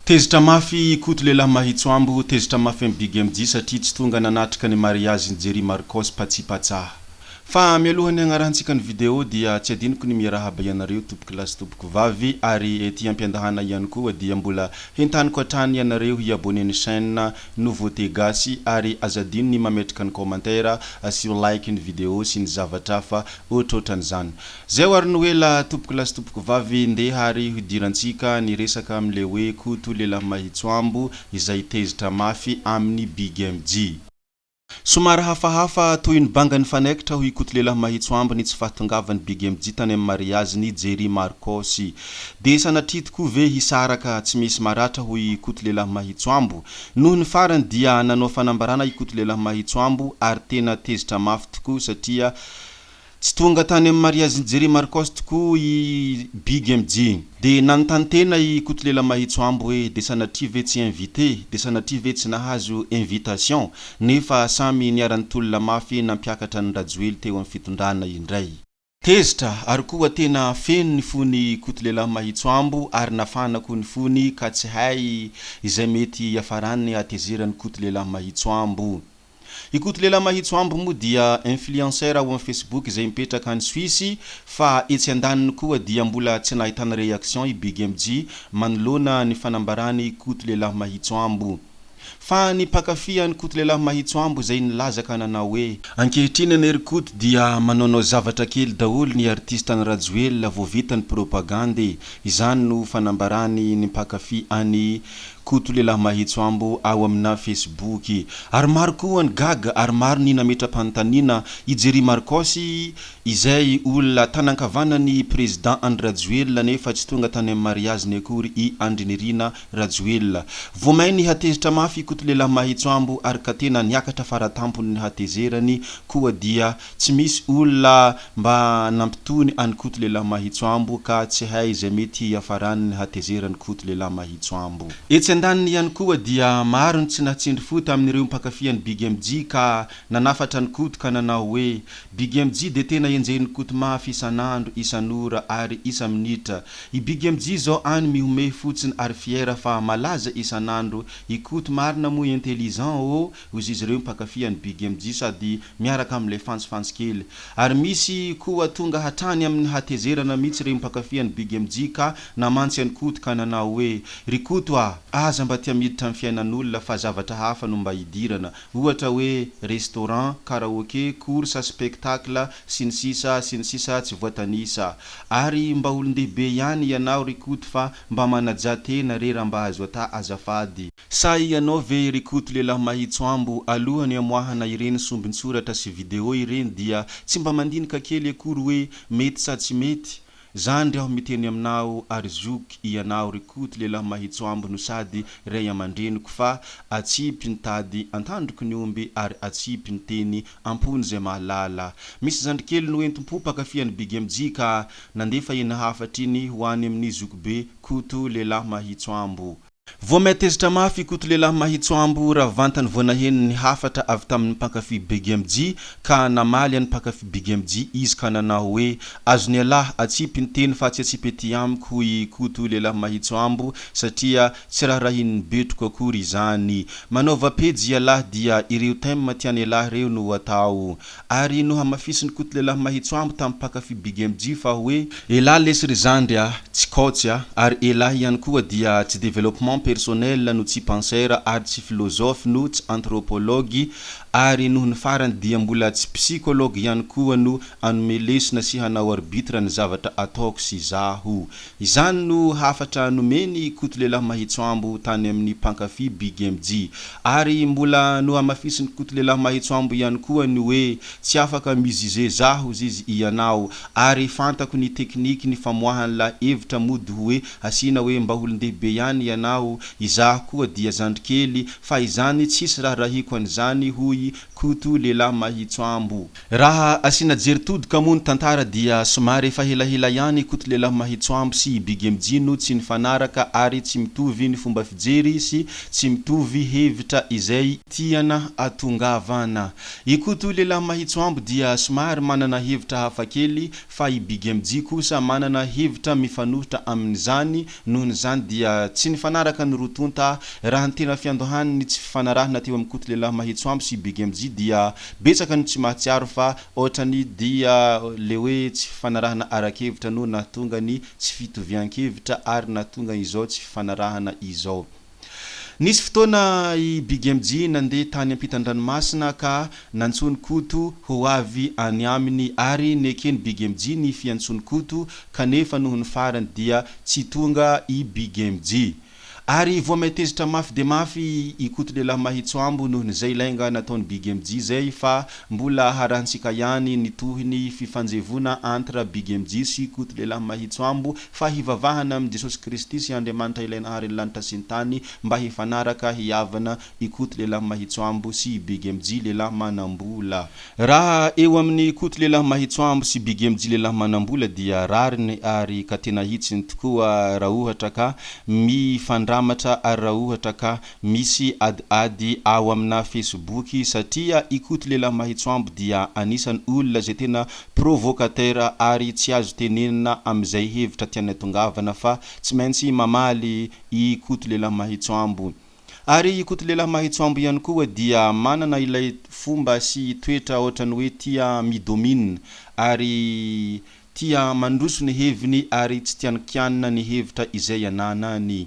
Tezitra mafy ikoto lehilahy mahitsoambo, tezitra mafy amin'ny big MJ satria tsy tonga nanatrika ny mariage nijery Marcos patsipatsaha. Fa mialohany agnarantsika ny video dia tsy adinoko ny miarahaba ianareo tompoko lasy tompoko vavy ary ety ampiandahana ihany koa dia mbola hentaniko hatrany ianareo hi-abonner ny chaîne Nouveautés gasy ary azadino ny mametraka ny commentaire asio like ny video sy ny zavatra hafa ohatrohatran'izany. Zay ary ny hoe tompoko lasy tompoko vavy ndeha ary hidirantsika ny resaka am'le hoe koto lehilahy mahitsoambo izay tezitra mafy amin'ny big MJ. Somary hafahafa toy ny banga ny fanaikitra ho ikoto lehilahy mahitsoambo ny tsy fahatongavany big MJ tany amin'ny mariage ny jery Marcos. De sanatria tokoa ve hisaraka tsy misy maratra ho ikoto lehilahy mahitsoambo. Noho ny farany dia nanao fanambarana ikoto lehilahy mahitsoambo ary tena tezitra mafy tokoa satria tsy tonga tany amin'ny mariage nijery Marcos tokoa i big MJ. De nanontany tena ikoto lehilahy mahitsoambo hoe de sanatria ve tsy invité, de sanatria ve tsy nahazo invitation nefa samy niarany tolona mafy nampiakatra ny rajoely teo amin'ny fitondrana indray. Tezitra ary koa tena feno ny fony ikoto lehilahy mahitsoambo ary nafanako ny fony ka tsy hay izay mety iafarany atezerany ikoto lehilahy mahitsoambo. Ikoto lehilahy mahitsoambo moa dia influenceur ao amin'ny Facebook izay mipetraka any Suisse fa etsy andaniny koa dia mbola tsy nahitana reaction i big MJ manoloana ny fanambarany ikoto lehilahy mahitsoambo. Fa ny mpakafy any ikoto lehilahy mahitsoambo izay nilazaka nanao hoe ankehitriny ny rikoto dia manao zavatra kely daholo ny artiste ny rajoely vao vita ny propagande. Izany no fanambarany ny mpakafy any koto lehilahy mahitsoambo ao amina Facebook. Ary maro koa ny gaga ary maro ny NAMETRA-PANONTANIANA ijery Marcos izay olona tanan-kavanany président Andry Rajoelina nefa tsy tonga tany amin'ny mariage ny akory i Andrinirina Rajoelina. Voamainy hatezitra mafy ikoto lehilahy mahitsoambo ary ka tena niakatra faratampony ny hatezerany koa dia tsy misy olona mba nampitony any koto lehilahy mahitsoambo ka tsy hay izay mety iafarany ny hatezerany koto lehilahy mahitsoambo. Etsy andaniny ihany koa dia maro ny tsy natsindry fota amin'ireo mpakafy any big MJ ka nanafatra ny koto ka nanao hoe big MJ de tena enjeny koto mafy isanandro, isanora ary isa minitra. I big MJ zao any mihome fotsiny ary fiera fa malaza isanandro ikoto marina moa intelligent ozy izy ireo mpakafy any big MJ sady miaraka am'le fantsifantsy kely. Ary misy koa tonga hatrany amin'ny hatezerana mihitsy ireo mpakafy any big MJ ka namantsy any koto ka nanao hoe rikoto aza mba tia miditra amin'ny fiainan'olona fa zavatra hafa no mba hidirana ohatra hoe restaurant, karaoke, course, spectacle sy ny sisa tsy voatanisa. Ary mba olon-dehibe ihany ianao rikoto fa mba manaja tena rera mba azo ata azafady. Sa ianao ve rikoto lehilahy mahitsoambo alohany amoahana ireny sombin-tsoratra sy video ireny dia tsy mba mandinika kely akory hoe mety sa tsy mety. Zandry aho miteny aminao ary zoky ianao rikoto lehilahy mahitsoambo no sady ray aman-dreniko fa atsipy ny tady antandroko ny omby ary atsipy ny teny ampony zay mahalala. Misy zandry kely no entim-po mpakafy any big MJ ka nandefa ina hafatra iny ho any amin'ny zokibe koto lehilahy mahitsoambo. Vao metezitra mafy ikoto lehilahy mahitsoambo raha vantany voanaheny ny hafatra avy tamin'ny mpakafy big MJ ka namaly any mpakafy big MJ izy ka nanao hoe azony alahy atsipy ny teny fa tsy atsipy ety amiko ho ikoto lehilahy mahitsoambo satria tsy raha rahin'ny betroko akory izany. Manaova pejy alahy dia ireo thème tiany alahy reo no atao. Ary no hamafisiny koto lehilahy mahitsoambo tamin'ny mpakafy big MJ fa hoe elahy lesy ry zandry tsy coach ary elahy ihany koa dia tsy développement personnel no tsy penseur ary tsy philosophe no tsy anthropologue ary noho ny farany dia mbola tsy psychologue ihany koa no anome lesona sy hanao arbitre ny zavatra ataoko sy zaho. Izany no hafatra nomeny ikoto lehilahy mahitsoambo tany amin'ny mpankafy big MJ. Ary mbola no hamafisiny koto lehilahy mahitsoambo ihany koa ny hoe tsy afaka mizize zaho izy ianao ary fantako ny tekniky ny famoahany la hevitra mody hoe asina hoe mba olon-dehibe ihany ianao izaho koa dia zandry kely fa izany tsisy raha rahiko an'izany hoy koto lehilahy mahitsoambo. Raha asina jery todoka moa ny tantara dia somary efa helahela ihany koto lehilahy mahitsoambo sy Big MJ no tsy nifanaraka ary tsy mitovy ny fomba fijery sy tsy mitovy hevitra izay tiana atongavana. Ikoto lehilahy mahitsoambo dia somary manana hevitra hafakely fa i Big MJ kosa manana hevitra mifanohitra amin'izany, nohon' izany dia tsy nifanaraka ny rotonta. Raha ny tena fiandohaniny tsy fifanarahana teo amin'ny koto lehilahy mahitsoambo sy Big MJ dia betsaka ny tsy mahatsiaro fa ohatrany dia le hoe tsy fifanarahana arakevitra no nahatonga ny tsy fitovian-kevitra ary nahatonga izao tsy fifanarahana izao. Nisy fotoana i Big MJ nandeha tany ampitan-dranomasina ka nantsony koto ho avy any aminy ary nekeny Big MJ ny fiantsony koto kanefa noho ny farany dia tsy tonga i Big MJ. Ary vao maitezitra mafy de mafy i koto lehilahy mahitsoambo noho izay ilainga nataony Big MJ zay fa mbola harahantsika ihany ny tohiny fifanjevona entre Big MJ sy koto lehilahy mahitsoambo fa hivavahana amin'ny Jesosy Kristy sy Andriamanitra ilainahary ny lanitra sy ny tany mba hifanaraka hiavana i koto lehilahy mahitsoambo sy Big MJ lehilahy manambola. Raha eo amin'ny koto lehilahy mahitsoambo sy Big MJ lehilahy manambola dia rariny ary ka tena hitsiny tokoa raha ohatra ka mifandramatra ary raha ohatra ka misy adiady ao amina Facebook satria i koto lehilahy mahitsoambo dia anisan'ny olona zay tena provocateur ary tsy azo tenenina amin'izay hevitra tiany atongavana fa tsy maintsy mamaly i koto lehilahy mahitsoambo. Ary i koto lehilahy mahitsoambo ihany koa dia manana ilay fomba sy toetra ohatrany hoe tia midomine ary tia mandroso ny heviny ary tsy tiany kianina ny hevitra izay ananany.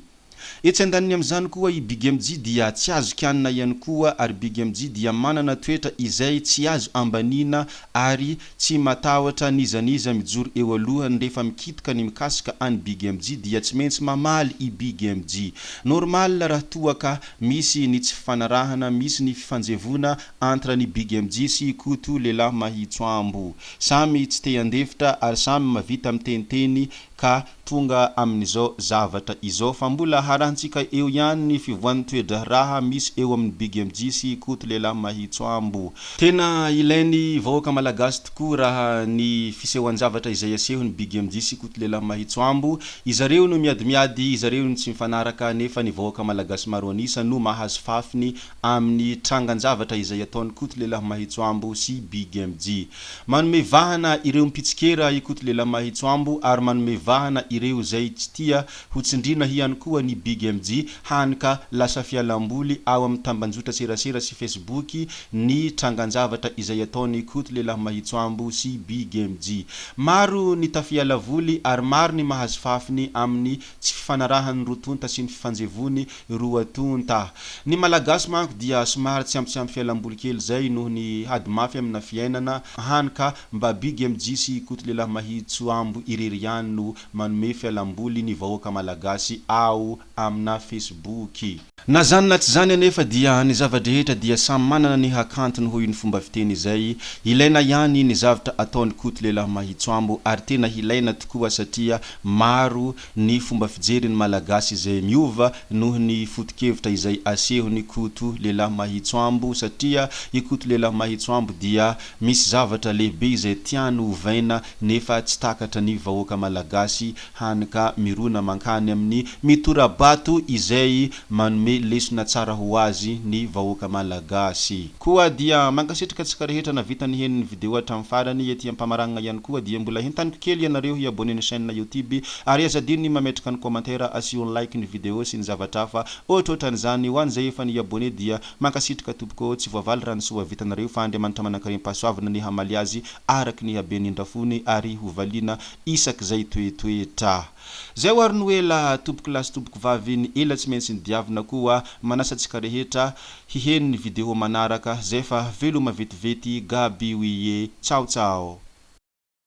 Etsy andaniny amin'izany koa i Big MJ dia tsy azo kianina ihany koa ary Big MJ dia manana toetra izay tsy azo ambanina ary tsy matahotra nizaniza mijoro eo alohany rehefa mikitoka ny mikasika any Big MJ dia tsy maintsy mamaly i Big MJ. Normal raha toa ka misy ny tsy fifanarahana, misy ny fifanjevona entre ny Big MJ sy koto lehilahy mahitsoambo. Samy tsy te handefitra ary samy mavita miteniteny ka tonga amin'izao zavatra izao fa mbola harahantsika eo ihany ny fivoan'ny toedra raha misy eo amin'ny Big MJ sy koto lehilahy mahitsoambo. Tena ilainy vahoaka malagasy tokoa raha ny fisehoan-javatra izay asehony Big MJ sy koto lehilahy mahitsoambo. Izareo no miadimiady, izareo no tsy mifanaraka nefa ny vahoaka malagasy maro anisa no mahazo fafiny amin'ny trangan-javatra izay ataony koto lehilahy mahitsoambo sy Big MJ. Manome vahana ireo mpitsikera i koto lehilahy mahitsoambo ary manome vahana ireo zay tsy tia ho tsindrina ihany koa ny Big MJ hanika lasa fialamboly ao amin'ny tambanjotra serasera sy Facebook ny trangan-javatra izay ataony koto lehilahy mahitsoambo sy Big MJ. Maro ny tafiala voly ary maro ny mahazo fafiny amin'ny tsy fifanarahan'ny rotonta sy ny fifanjevony roa tonta. Ny malagasy manko dia somary tsy ampy fialamboly kely zay noho ny hady mafy amina fiainana hanika mba Big MJ sy koto lehilahy mahitsoambo irery ihany no manome fialamboly ny vahoaka malagasy ao amina Facebook. Na zany na tsy zany anefa dia ny zava-drehetra dia samy manana ny hakantony hoy ny fomba fiteny izay ilaina ihany ny zavatra ataony koto lehilahy mahitsoambo ary tena ilaina tokoa satria maro ny fomba fijery ny malagasy izay miova noho ny foto-kevitra izay asehony koto lehilahy mahitsoambo satria i koto lehilahy mahitsoambo dia misy zavatra lehibe izay tiany hovaina nefa tsy takatra ny vahoaka malagasy hanika mirona mankany amin'ny mitorabato izay manome lesona tsara ho azy ny vahoaka malagasy. Koa dia mankasitraka tsika rehetra na vita ny heniny video hatramin'ny farany ety ampamaragna ihany koa dia mbola hentaniko kely ianareo hiabone ny chaîne na YouTube ary azadiny mametraka ny commentaire asiony like ny video sy ny zavatra hafa ohatrohatran'izany ho an'izay efa ny abone dia mankasitraka tompoko tsy voavaly raha ny soa vitanareo fa Andriamanitra manankarem-pahasoavana ny hamaly azy araky ny habeny indrafony ary hovaliana isak zay toetoetra. Zay hoary ny ela tompoko lasy tompoko vavy ny ela tsy maintsy ny diavina koa manasantsika rehetra hiheny ny video manaraka zay fa veloma vetivety gaby wiye. Ciao ciao.